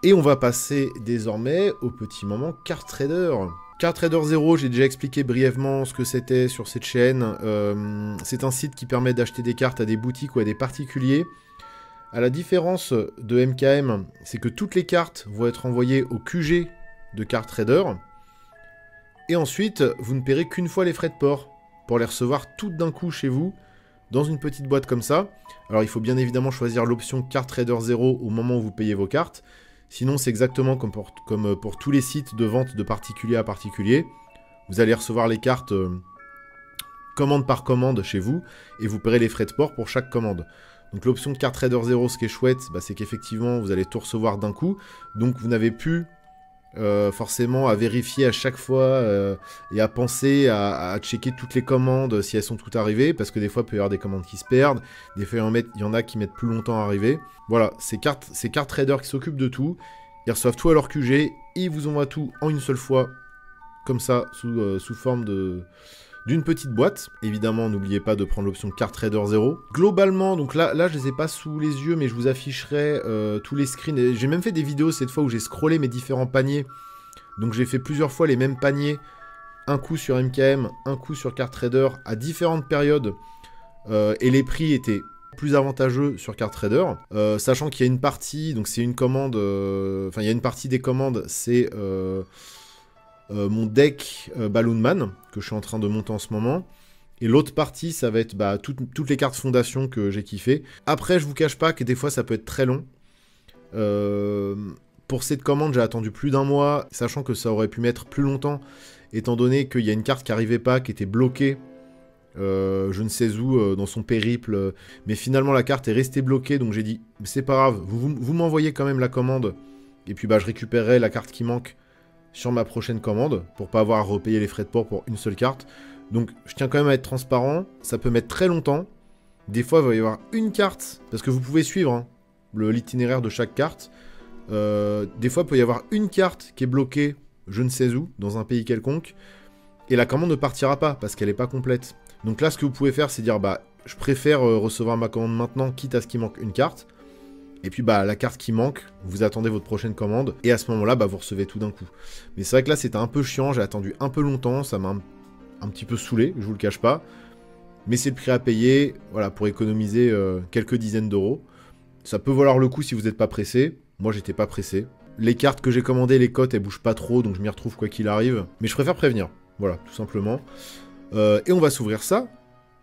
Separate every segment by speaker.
Speaker 1: Et on va passer désormais au petit moment Card Trader. Card Trader 0, j'ai déjà expliqué brièvement ce que c'était sur cette chaîne. C'est un site qui permet d'acheter des cartes à des boutiques ou à des particuliers. À la différence de MKM, c'est que toutes les cartes vont être envoyées au QG de Card Trader. Et ensuite, vous ne paierez qu'une fois les frais de port pour les recevoir toutes d'un coup chez vous, dans une petite boîte comme ça. Alors il faut bien évidemment choisir l'option Card Trader 0 au moment où vous payez vos cartes. Sinon c'est exactement comme pour tous les sites de vente de particulier à particulier. Vous allez recevoir les cartes commande par commande chez vous et vous paierez les frais de port pour chaque commande. Donc l'option Card Trader 0, ce qui est chouette, bah, c'est qu'effectivement vous allez tout recevoir d'un coup. Donc vous n'avez plus forcément à vérifier à chaque fois et à penser à checker toutes les commandes si elles sont toutes arrivées, parce que des fois il peut y avoir des commandes qui se perdent, des fois il y en a qui mettent plus longtemps à arriver. Voilà, c'est Card Trader qui s'occupent de tout, ils reçoivent tout à leur QG, ils vous envoient tout en une seule fois, comme ça, sous forme d'une petite boîte. Évidemment, n'oubliez pas de prendre l'option Card Trader 0. Globalement, donc là je les ai pas sous les yeux, mais je vous afficherai tous les screens. J'ai même fait des vidéos cette fois où j'ai scrollé mes différents paniers. Donc j'ai fait plusieurs fois les mêmes paniers. Un coup sur MKM, un coup sur Card Trader, à différentes périodes. Et les prix étaient plus avantageux sur Card Trader. Sachant qu'il y a une partie, donc c'est une commande... Enfin, il y a une partie des commandes, c'est... mon deck Balloon Man, que je suis en train de monter en ce moment. Et l'autre partie, ça va être toutes les cartes fondation que j'ai kiffé. Après, je vous cache pas que des fois, ça peut être très long. Pour cette commande, j'ai attendu plus d'un mois, sachant que ça aurait pu mettre plus longtemps, étant donné qu'il y a une carte qui arrivait pas, qui était bloquée, je ne sais où, dans son périple. Mais finalement, la carte est restée bloquée, donc j'ai dit, c'est pas grave, vous m'envoyez quand même la commande. Et puis, je récupérerai la carte qui manque sur ma prochaine commande, pour pas avoir à repayer les frais de port pour une seule carte. Donc je tiens quand même à être transparent, ça peut mettre très longtemps. Des fois il va y avoir une carte, parce que vous pouvez suivre l'itinéraire de chaque carte. Des fois il peut y avoir une carte qui est bloquée, je ne sais où, dans un pays quelconque, et la commande ne partira pas, parce qu'elle n'est pas complète. Donc là ce que vous pouvez faire, c'est dire, je préfère recevoir ma commande maintenant, quitte à ce qu'il manque une carte. Et puis la carte qui manque, vous attendez votre prochaine commande, et à ce moment-là, vous recevez tout d'un coup. Mais c'est vrai que là, c'était un peu chiant, j'ai attendu un peu longtemps, ça m'a un petit peu saoulé, je vous le cache pas. Mais c'est le prix à payer, voilà, pour économiser quelques dizaines d'euros. Ça peut valoir le coup si vous n'êtes pas pressé. Moi, j'étais pas pressé. Les cartes que j'ai commandées, les cotes, elles bougent pas trop, donc je m'y retrouve quoi qu'il arrive. Mais je préfère prévenir, voilà, tout simplement. Et on va s'ouvrir ça,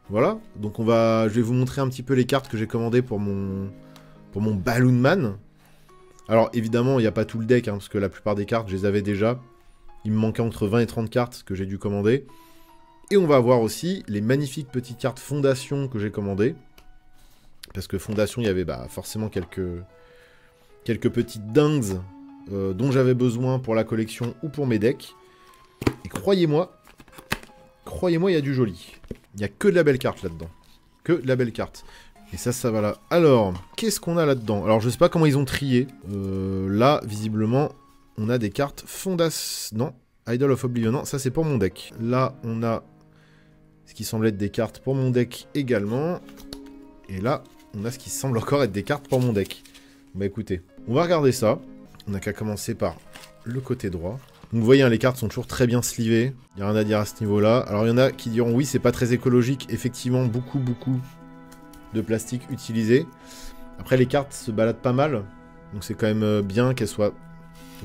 Speaker 1: voilà. Donc je vais vous montrer un petit peu les cartes que j'ai commandées pour mon Balloon Man. Alors évidemment il n'y a pas tout le deck, parce que la plupart des cartes je les avais déjà. Il me manquait entre 20 et 30 cartes que j'ai dû commander. Et on va avoir aussi les magnifiques petites cartes fondation que j'ai commandées. Parce que fondation il y avait forcément quelques petites dingues dont j'avais besoin pour la collection ou pour mes decks. Et croyez-moi, il y a du joli. Il n'y a que de la belle carte là-dedans. Que de la belle carte. Et ça va là. Alors, qu'est-ce qu'on a là-dedans? Alors, je sais pas comment ils ont trié. Là, visiblement, on a des cartes fondation... Non, Idol of Oblivion. Non, ça, c'est pour mon deck. Là, on a ce qui semble être des cartes pour mon deck également. Et là, on a ce qui semble encore être des cartes pour mon deck. Bah, écoutez, on va regarder ça. On n'a qu'à commencer par le côté droit. Donc, vous voyez, les cartes sont toujours très bien slivées. Il n'y a rien à dire à ce niveau-là. Alors, il y en a qui diront, oui, c'est pas très écologique. Effectivement, beaucoup de plastique utilisé. Après les cartes se baladent pas mal, donc c'est quand même bien qu'elles soient,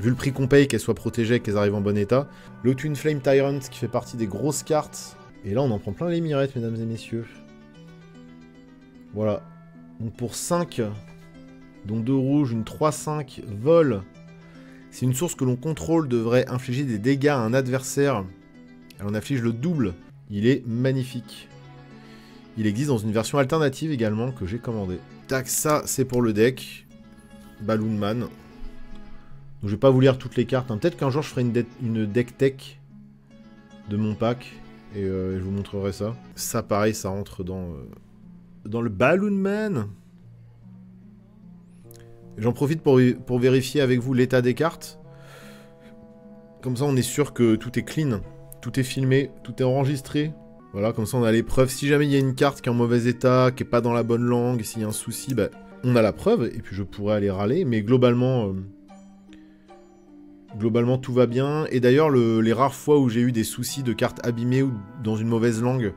Speaker 1: vu le prix qu'on paye, qu'elles soient protégées, qu'elles arrivent en bon état. Le Twin Flame Tyrant qui fait partie des grosses cartes, et là on en prend plein les mirettes mesdames et messieurs. Voilà, donc pour 5, donc 2 rouges, une 3-5, vol. Si une source que l'on contrôle devrait infliger des dégâts à un adversaire, elle en afflige le double. Il est magnifique. Il existe dans une version alternative également que j'ai commandée. Tac, ça c'est pour le deck. Balloon Man. Donc, je vais pas vous lire toutes les cartes. Peut-être qu'un jour je ferai une deck tech de mon pack. Et je vous montrerai ça. Ça pareil, ça rentre dans le Balloon Man. J'en profite pour vérifier avec vous l'état des cartes. Comme ça on est sûr que tout est clean. Tout est filmé, tout est enregistré. Voilà, comme ça on a les preuves. Si jamais il y a une carte qui est en mauvais état, qui est pas dans la bonne langue, s'il y a un souci, on a la preuve, et puis je pourrais aller râler. Mais globalement, Globalement, tout va bien. Et d'ailleurs, les rares fois où j'ai eu des soucis de cartes abîmées ou dans une mauvaise langue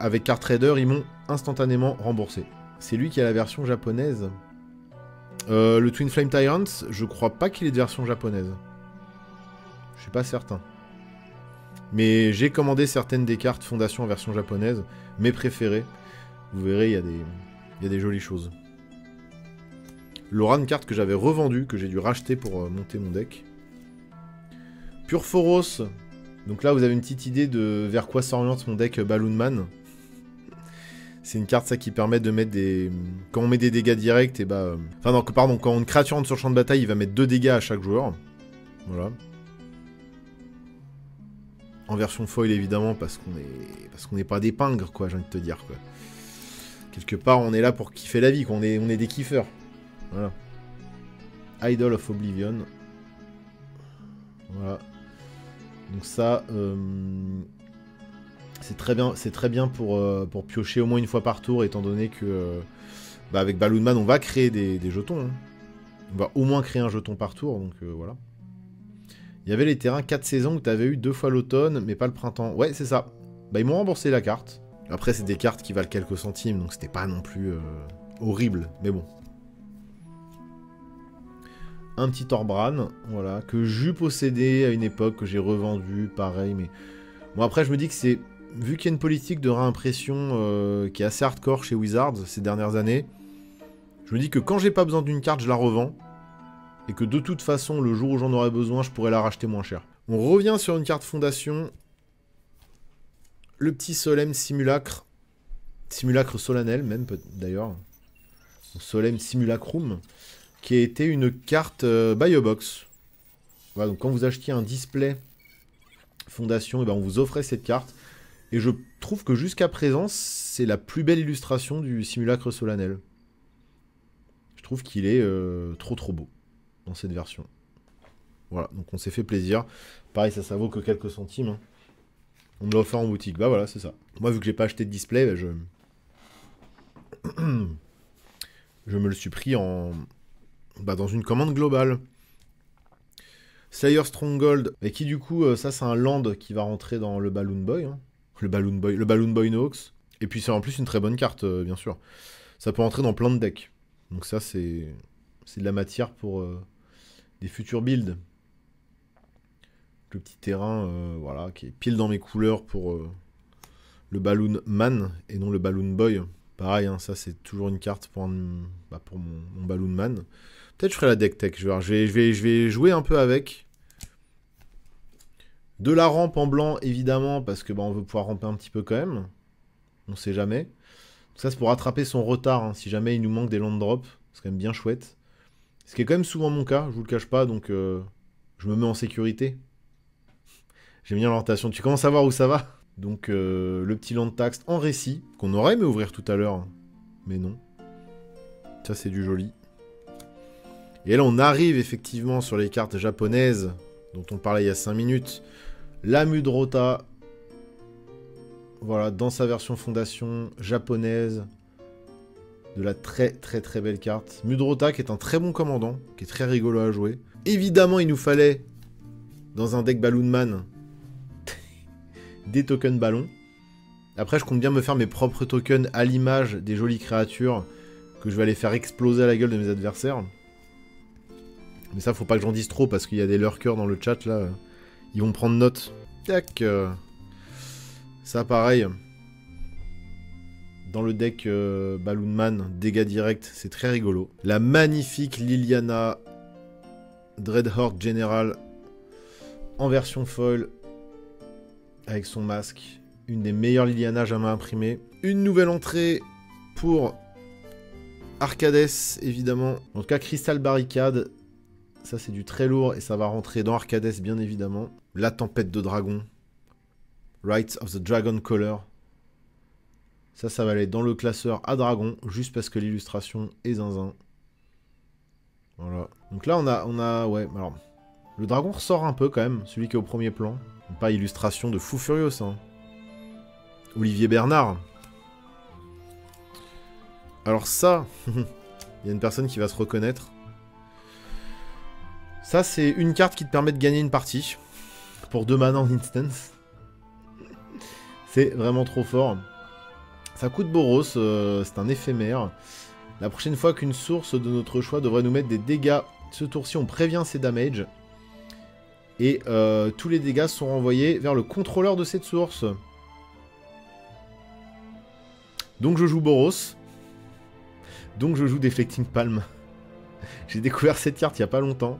Speaker 1: avec Card Trader, ils m'ont instantanément remboursé. C'est lui qui a la version japonaise. Le Twin Flame Tyrant, je crois pas qu'il est de version japonaise. Je suis pas certain. Mais j'ai commandé certaines des cartes Fondation en version japonaise, mes préférées. Vous verrez, il y a des jolies choses. Loran, carte que j'avais revendue, que j'ai dû racheter pour monter mon deck. Purphoros. Donc là, vous avez une petite idée de vers quoi s'oriente mon deck Balloon Man. C'est une carte ça qui permet de mettre des... Quand on met des dégâts directs, et bah... Enfin non, pardon, quand une créature entre sur le champ de bataille, il va mettre 2 dégâts à chaque joueur. Voilà. En version foil, évidemment, parce qu'on n'est pas des pingres, quoi, j'ai envie de te dire, quoi. Quelque part, on est là pour kiffer la vie, quoi. On est des kiffeurs. Voilà. Idol of Oblivion. Voilà. Donc ça... c'est très bien pour piocher au moins une fois par tour, étant donné que avec Balloon Man, on va créer des jetons. Hein. On va au moins créer un jeton par tour, donc voilà. Il y avait les terrains 4 saisons où tu avais eu 2 fois l'automne, mais pas le printemps. Ouais, c'est ça. Bah, ils m'ont remboursé la carte. Après, c'est des cartes qui valent quelques centimes, donc c'était pas non plus horrible, mais bon. Un petit Torbran, voilà, que j'eus possédé à une époque, que j'ai revendu, pareil, mais... Bon, après, je me dis que c'est... Vu qu'il y a une politique de réimpression qui est assez hardcore chez Wizards ces dernières années, je me dis que quand j'ai pas besoin d'une carte, je la revends. Et que de toute façon, le jour où j'en aurai besoin, je pourrais la racheter moins cher. On revient sur une carte fondation. Le petit Solemn Simulacre. Simulacre solennel, même d'ailleurs. Solemn Simulacrum. Qui a été une carte buy a box. Voilà, donc quand vous achetiez un display fondation, et ben on vous offrait cette carte. Et je trouve que jusqu'à présent, c'est la plus belle illustration du Simulacre solennel. Je trouve qu'il est trop beau dans cette version. Voilà, donc on s'est fait plaisir. Pareil, ça vaut que quelques centimes. Hein. On me l'a offert en boutique. Bah voilà, c'est ça. Moi, vu que j'ai pas acheté de display, bah, je me le suis pris en... dans une commande globale. Slayer Stronghold, et qui du coup, ça c'est un land qui va rentrer dans le Balloon Boy. Hein. Le Balloon Boy Nox. Et puis c'est en plus une très bonne carte, bien sûr. Ça peut rentrer dans plein de decks. Donc ça, c'est de la matière pour des futurs builds. Le petit terrain, voilà, qui est pile dans mes couleurs pour le Balloon Man et non le Balloon Boy. Pareil, hein, ça c'est toujours une carte pour mon Balloon Man. Peut-être je ferai la deck tech, je vais jouer un peu avec. De la rampe en blanc, évidemment, parce que on veut pouvoir ramper un petit peu quand même. On sait jamais. Donc ça, c'est pour rattraper son retard, hein, si jamais il nous manque des land drops. C'est quand même bien chouette. Ce qui est quand même souvent mon cas, je vous le cache pas, donc je me mets en sécurité. J'aime bien l'orientation. Tu commences à voir où ça va. Donc le petit land tax en récit, qu'on aurait aimé ouvrir tout à l'heure, hein, mais non. Ça, c'est du joli. Et là, on arrive effectivement sur les cartes japonaises, dont on parlait il y a 5 minutes. La Mudrota, voilà, dans sa version fondation japonaise, de la très belle carte. Mudrota qui est un très bon commandant, qui est très rigolo à jouer. Évidemment, il nous fallait, dans un deck Balloon Man, des tokens ballons. Après, je compte bien me faire mes propres tokens à l'image des jolies créatures que je vais aller faire exploser à la gueule de mes adversaires. Mais ça, faut pas que j'en dise trop parce qu'il y a des lurkers dans le chat là. Ils vont prendre note. Tac. Ça, pareil. Dans le deck Balloon Man, dégâts directs, c'est très rigolo. La magnifique Liliana Dreadhorde General en version foil avec son masque. Une des meilleures Liliana jamais imprimées. Une nouvelle entrée pour Arcades, évidemment. En tout cas, Crystal Barricade. Ça, c'est du très lourd et ça va rentrer dans Arcades, bien évidemment. La Tempête de Dragon. Rites of the Dragon Color. Ça va aller dans le classeur à dragon, juste parce que l'illustration est zinzin. Voilà. Donc là, on a... Ouais, alors... Le dragon ressort un peu, quand même, celui qui est au premier plan. Pas illustration de fou furieux, ça. Hein. Olivier Bernard. Alors ça... Il y a une personne qui va se reconnaître. Ça, c'est une carte qui te permet de gagner une partie. Pour 2 mana en instance. C'est vraiment trop fort. Ça coûte Boros, c'est un éphémère. La prochaine fois qu'une source de notre choix devrait nous mettre des dégâts, ce tour-ci on prévient ses damages. Et tous les dégâts sont renvoyés vers le contrôleur de cette source. Donc je joue Boros. Donc je joue Deflecting Palm. J'ai découvert cette carte il n'y a pas longtemps.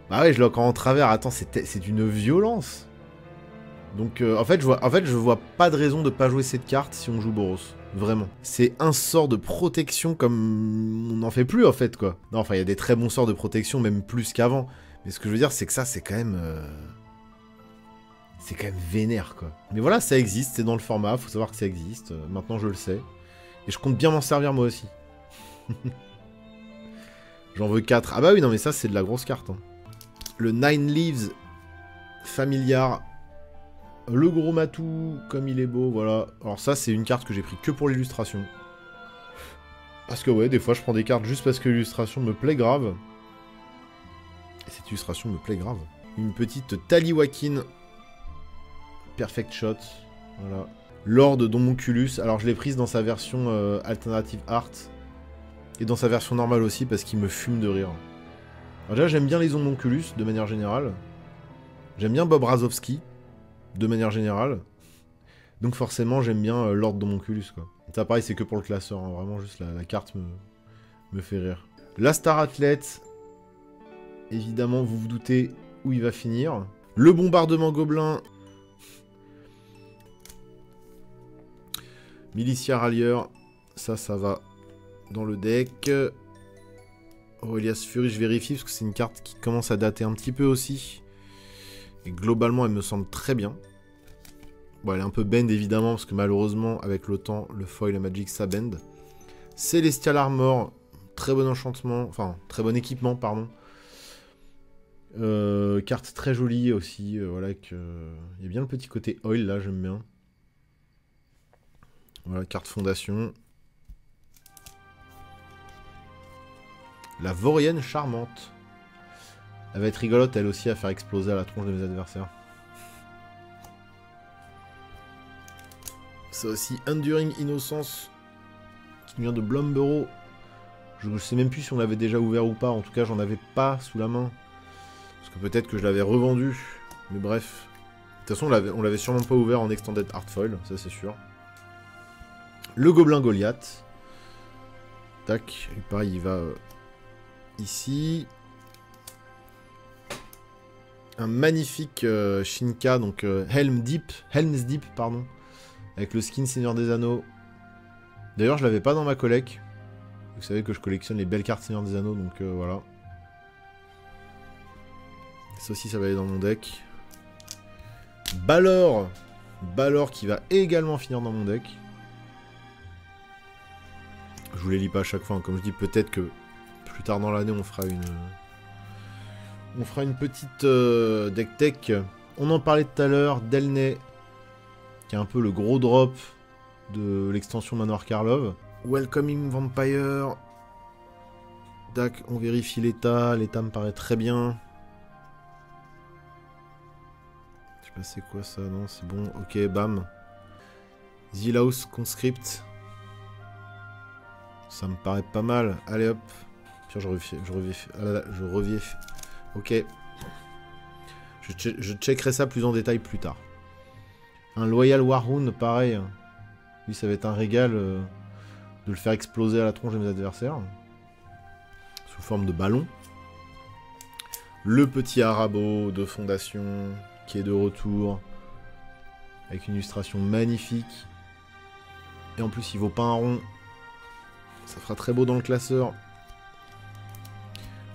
Speaker 1: Bah ouais, je l'ai encore en travers. Attends, c'est d'une violence. Donc en fait, je vois pas de raison de pas jouer cette carte si on joue Boros. Vraiment. C'est un sort de protection comme on n'en fait plus en fait quoi. Non, enfin il y a des très bons sorts de protection, même plus qu'avant. Mais ce que je veux dire, c'est que ça, c'est quand même... c'est quand même vénère quoi. Mais voilà, ça existe, c'est dans le format, faut savoir que ça existe. Maintenant je le sais. Et je compte bien m'en servir moi aussi. J'en veux 4. Ah bah oui, non mais ça c'est de la grosse carte. Hein. Le Nine Leaves Familiar. Le gros matou, comme il est beau, voilà. Alors ça, c'est une carte que j'ai pris que pour l'illustration. Parce que ouais, des fois, je prends des cartes juste parce que l'illustration me plaît grave. Et cette illustration me plaît grave. Une petite Taliwakin. Perfect Shot. Voilà. Lord d'Homunculus. Alors, je l'ai prise dans sa version Alternative Art. Et dans sa version normale aussi, parce qu'il me fume de rire. Alors déjà, j'aime bien les Homunculus, de manière générale. J'aime bien Bob Razowski. De manière générale. Donc forcément, j'aime bien Lord d'Homunculus, quoi. Ça, pareil, c'est que pour le classeur. Hein. Vraiment, juste la carte me fait rire. La Star Athlète. Évidemment, vous vous doutez où il va finir. Le bombardement gobelin. Militia Rallieur. Ça va dans le deck. Aurelia's Fury, je vérifie, parce que c'est une carte qui commence à dater un petit peu aussi. Et globalement, elle me semble très bien. Bon, elle est un peu bend évidemment, parce que malheureusement, avec le temps, le foil et Magic, ça bend. Celestial Armor, très bon enchantement, enfin, très bon équipement, pardon. Carte très jolie aussi, voilà, il y a bien le petit côté oil là, j'aime bien. Voilà, carte fondation. La Vaurienne charmante. Elle va être rigolote, elle aussi, à faire exploser à la tronche de mes adversaires. C'est aussi Enduring Innocence, qui vient de Blomborough. Je sais même plus si on l'avait déjà ouvert ou pas, en tout cas j'en avais pas sous la main. Parce que peut-être que je l'avais revendu, mais bref. De toute façon, on l'avait sûrement pas ouvert en Extended Art Foil, ça c'est sûr. Le Gobelin Goliath. Tac, et pareil, il va ici. Un magnifique Shinka, donc Helm's Deep, pardon. Avec le skin Seigneur des Anneaux. D'ailleurs, je l'avais pas dans ma collecte. Vous savez que je collectionne les belles cartes Seigneur des Anneaux, donc voilà. Ça aussi, ça va aller dans mon deck. Balor qui va également finir dans mon deck. Je vous les lis pas à chaque fois. Hein. Comme je dis, peut-être que plus tard dans l'année, on fera une petite deck tech. On en parlait tout à l'heure, Delnay, qui est un peu le gros drop de l'extension Manoir Karlov. Welcoming Vampire. Tac, on vérifie l'état. L'état me paraît très bien. Je sais pas c'est quoi ça, non, c'est bon. Ok, bam. Zilaus Conscript. Ça me paraît pas mal. Allez hop. Tiens, je reviens. Ok. Je checkerai ça plus en détail plus tard. Un Loyal Warhound, pareil. Lui, ça va être un régal de le faire exploser à la tronche de mes adversaires. Sous forme de ballon. Le petit Arabo de fondation qui est de retour. Avec une illustration magnifique. Et en plus, il vaut pas un rond. Ça fera très beau dans le classeur.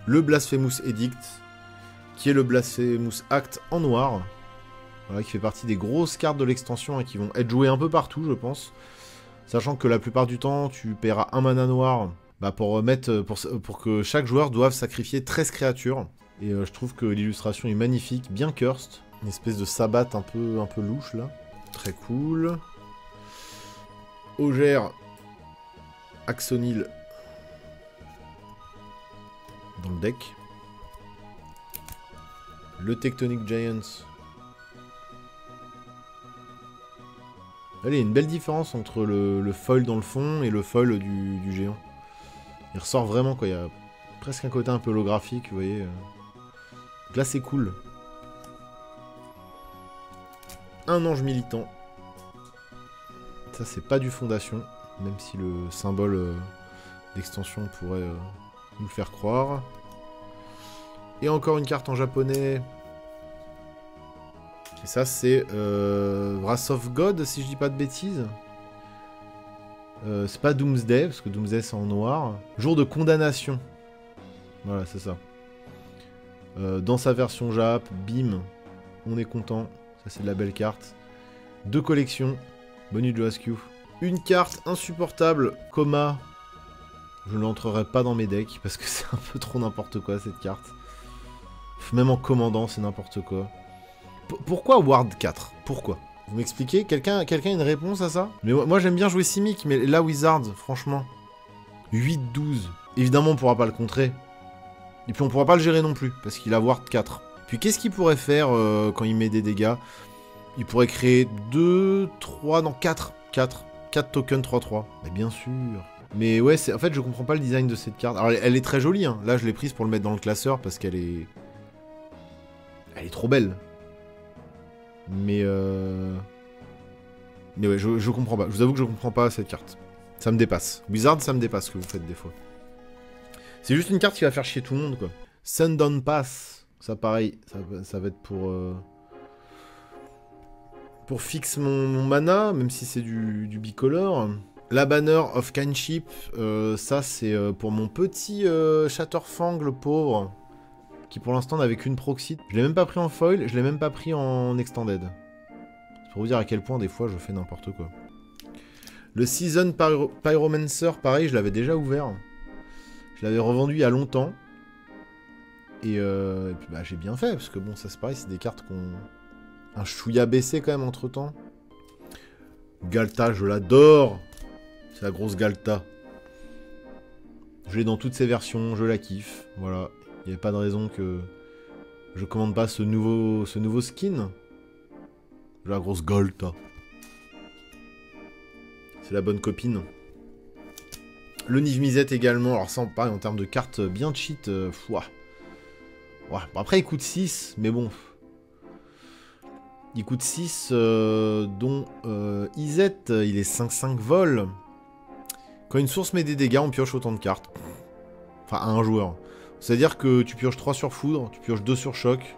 Speaker 1: Le Blasphemous Edict, qui est le Blasphemous Act en noir. Voilà, qui fait partie des grosses cartes de l'extension et qui vont être jouées un peu partout, je pense. Sachant que la plupart du temps, tu paieras un mana noir pour que chaque joueur doive sacrifier 13 créatures. Et je trouve que l'illustration est magnifique, bien cursed. Une espèce de sabbat un peu louche, là. Très cool. Augère Axonil dans le deck. Le Tectonic Giants. Allez, il y a une belle différence entre le foil dans le fond et le foil du géant. Il ressort vraiment, quoi. Il y a presque un côté un peu holographique, vous voyez. Donc là, c'est cool. Un ange militant. Ça, c'est pas du fondation, même si le symbole d'extension pourrait nous le faire croire. Et encore une carte en japonais. Et ça, c'est Wrath of God, si je dis pas de bêtises. C'est pas Doomsday, parce que Doomsday, c'est en noir. Jour de condamnation. Voilà, c'est ça. Dans sa version Jap, bim, on est content. Ça, c'est de la belle carte. 2 collections. Bonus de Askew. Une carte insupportable, Coma. Je ne l'entrerai pas dans mes decks, parce que c'est un peu trop n'importe quoi, cette carte. Même en commandant, c'est n'importe quoi. Pourquoi Ward 4? Pourquoi? Vous m'expliquez? Quelqu'un a une réponse à ça? Mais moi j'aime bien jouer Simic, mais là Wizard, franchement. 8-12. Évidemment on pourra pas le contrer. Et puis on pourra pas le gérer non plus, parce qu'il a Ward 4. Puis qu'est-ce qu'il pourrait faire quand il met des dégâts? Il pourrait créer 2, 3, non 4 tokens 3-3. Mais bien sûr. Mais ouais, en fait je comprends pas le design de cette carte. Alors elle est très jolie, hein. Là je l'ai prise pour le mettre dans le classeur, parce qu'elle est... Elle est trop belle. Mais ouais, je comprends pas. Je vous avoue que je comprends pas cette carte. Ça me dépasse. Wizard, ça me dépasse ce que vous faites des fois. C'est juste une carte qui va faire chier tout le monde, quoi. Sundown Pass. Ça, pareil, ça va être pour fixe mon mana, même si c'est du bicolore. La Banner of Kinship, ça, c'est pour mon petit Shatterfang, le pauvre, qui pour l'instant n'avait qu'une proxy. Je l'ai même pas pris en foil, je l'ai même pas pris en extended. C'est pour vous dire à quel point des fois je fais n'importe quoi. Le Season Pyromancer, pareil, je l'avais déjà ouvert. Je l'avais revendu il y a longtemps. Et puis bah j'ai bien fait, parce que bon, ça c'est pareil, c'est des cartes qu'on... Un chouïa baissé quand même entre temps. Galta, je l'adore. C'est la grosse Galta. Je l'ai dans toutes ses versions, je la kiffe. Voilà. Il n'y avait pas de raison que je commande pas ce nouveau skin. La grosse Galta. C'est la bonne copine. Le Niv-Mizzet également. Alors ça, pareil, en termes de cartes bien cheat. Ouais. Bon, après, il coûte 6, mais bon. Il coûte 6, dont Izzet, il est 5-5 vol. Quand une source met des dégâts, on pioche autant de cartes. Enfin, à un joueur. C'est-à-dire que tu pioches 3 sur foudre, tu pioches 2 sur choc.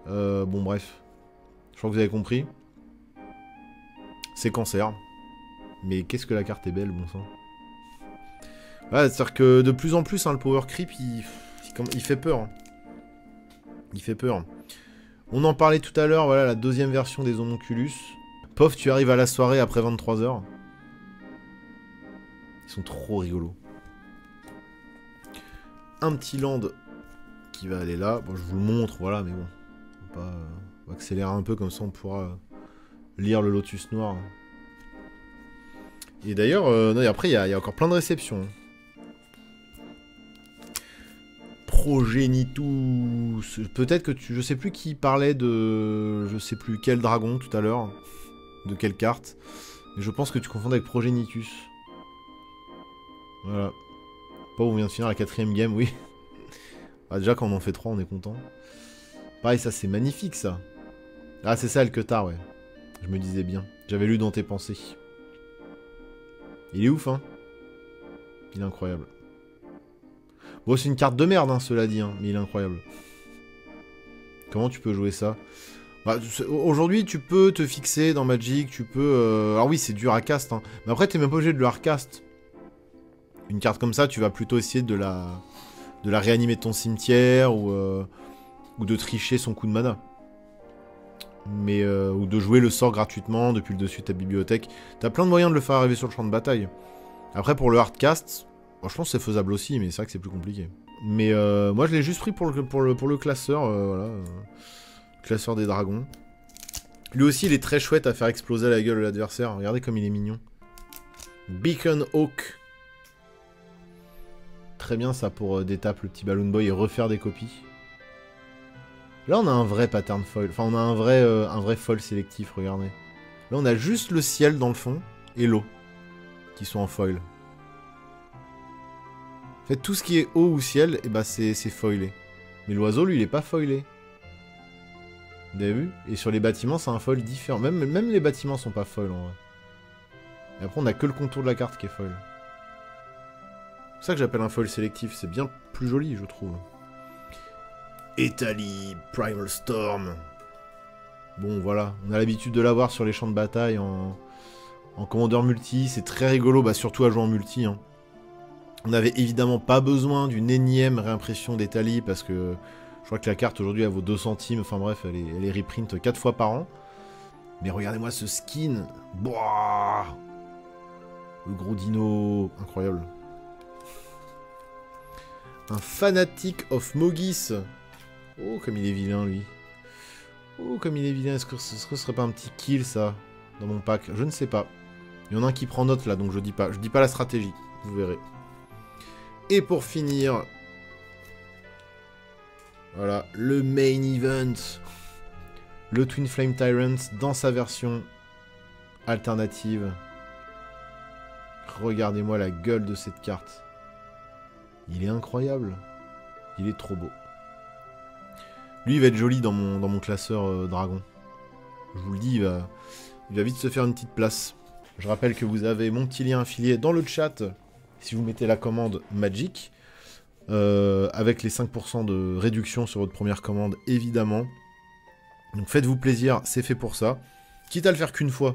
Speaker 1: Bon, bref. Je crois que vous avez compris. C'est cancer. Mais qu'est-ce que la carte est belle, bon sang. Ouais, c'est-à-dire que de plus en plus, hein, le power creep, il fait peur. Hein. Il fait peur. On en parlait tout à l'heure, voilà, la deuxième version des Homunculus. Pof, tu arrives à la soirée après 23 h. Ils sont trop rigolos. Un petit land qui va aller là. Bon, je vous le montre, voilà, mais bon. On va accélérer un peu, comme ça on pourra lire le Lotus Noir. Et d'ailleurs, après, il y a encore plein de réceptions. Progenitus. Peut-être que je sais plus qui parlait de... Je sais plus quel dragon tout à l'heure. De quelle carte. Mais je pense que tu confonds avec Progenitus. Voilà. Pas où on vient de finir la 4ème game, oui. Ah, déjà, quand on en fait 3, on est content. Pareil, ça, c'est magnifique, ça. Ah, c'est ça, le Quetard, ouais. Je me disais bien. J'avais lu dans tes pensées. Il est ouf, hein. Il est incroyable. Bon, c'est une carte de merde, hein, cela dit, hein, mais il est incroyable. Comment tu peux jouer ça? Bah, aujourd'hui, tu peux te fixer dans Magic, tu peux... Alors oui, c'est dur à cast, hein. Mais après, t'es même pas obligé de le hardcast. Une carte comme ça, tu vas plutôt essayer de la réanimer de ton cimetière, ou de tricher son coup de mana. Mais, ou de jouer le sort gratuitement depuis le dessus de ta bibliothèque. T'as plein de moyens de le faire arriver sur le champ de bataille. Après, pour le hardcast... Bon, je pense que c'est faisable aussi, mais c'est vrai que c'est plus compliqué. Mais moi, je l'ai juste pris pour le classeur, voilà. Classeur des dragons. Lui aussi, il est très chouette à faire exploser la gueule de l'adversaire. Regardez comme il est mignon. Beacon Hawk. Très bien, ça, pour détaper le petit Balloon Boy et refaire des copies. Là, on a un vrai pattern foil. Enfin, on a un vrai foil sélectif, regardez. Là, on a juste le ciel dans le fond et l'eau qui sont en foil. En fait, tout ce qui est eau ou ciel, eh ben, c'est foilé. Mais l'oiseau, lui, il est pas foilé. Vous avez vu? Et sur les bâtiments, c'est un foil différent. Même les bâtiments sont pas foil, en vrai. Et après, on a que le contour de la carte qui est foil. C'est ça que j'appelle un foil sélectif. C'est bien plus joli, je trouve. Italy, Primal Storm. Bon, voilà. On a l'habitude de l'avoir sur les champs de bataille en commandeur multi. C'est très rigolo, bah, surtout à jouer en multi. Hein. On n'avait évidemment pas besoin d'une énième réimpression d'Italy parce que je crois que la carte aujourd'hui elle vaut 2 centimes. Enfin bref, elle est reprint 4 fois par an. Mais regardez-moi ce skin. Boah, le gros dino. Incroyable. Un Fanatic of Mogis. Oh, comme il est vilain, lui. Oh, comme il est vilain. Est-ce que ce serait pas un petit kill, ça, dans mon pack? Je ne sais pas. Il y en a un qui prend note, là, donc je dis pas. Je dis pas la stratégie. Vous verrez. Et pour finir... Voilà, le main event. Le Twin Flame Tyrant dans sa version alternative. Regardez-moi la gueule de cette carte. Il est incroyable. Il est trop beau. Lui, il va être joli dans mon classeur dragon. Je vous le dis, il va vite se faire une petite place. Je rappelle que vous avez mon petit lien affilié dans le chat. Si vous mettez la commande Magic. Avec les 5% de réduction sur votre première commande, évidemment. Donc faites-vous plaisir, c'est fait pour ça. Quitte à le faire qu'une fois.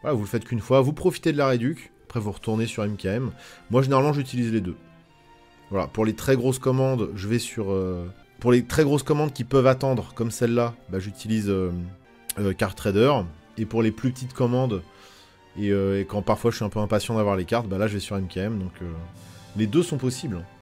Speaker 1: Voilà, vous le faites qu'une fois. Vous profitez de la réduc. Après, vous retournez sur MKM. Moi, généralement, j'utilise les deux. Voilà, pour les très grosses commandes, je vais sur... Pour les très grosses commandes qui peuvent attendre, comme celle-là, bah, j'utilise Card Trader. Et pour les plus petites commandes, et quand parfois je suis un peu impatient d'avoir les cartes, bah là je vais sur MKM. Donc les deux sont possibles.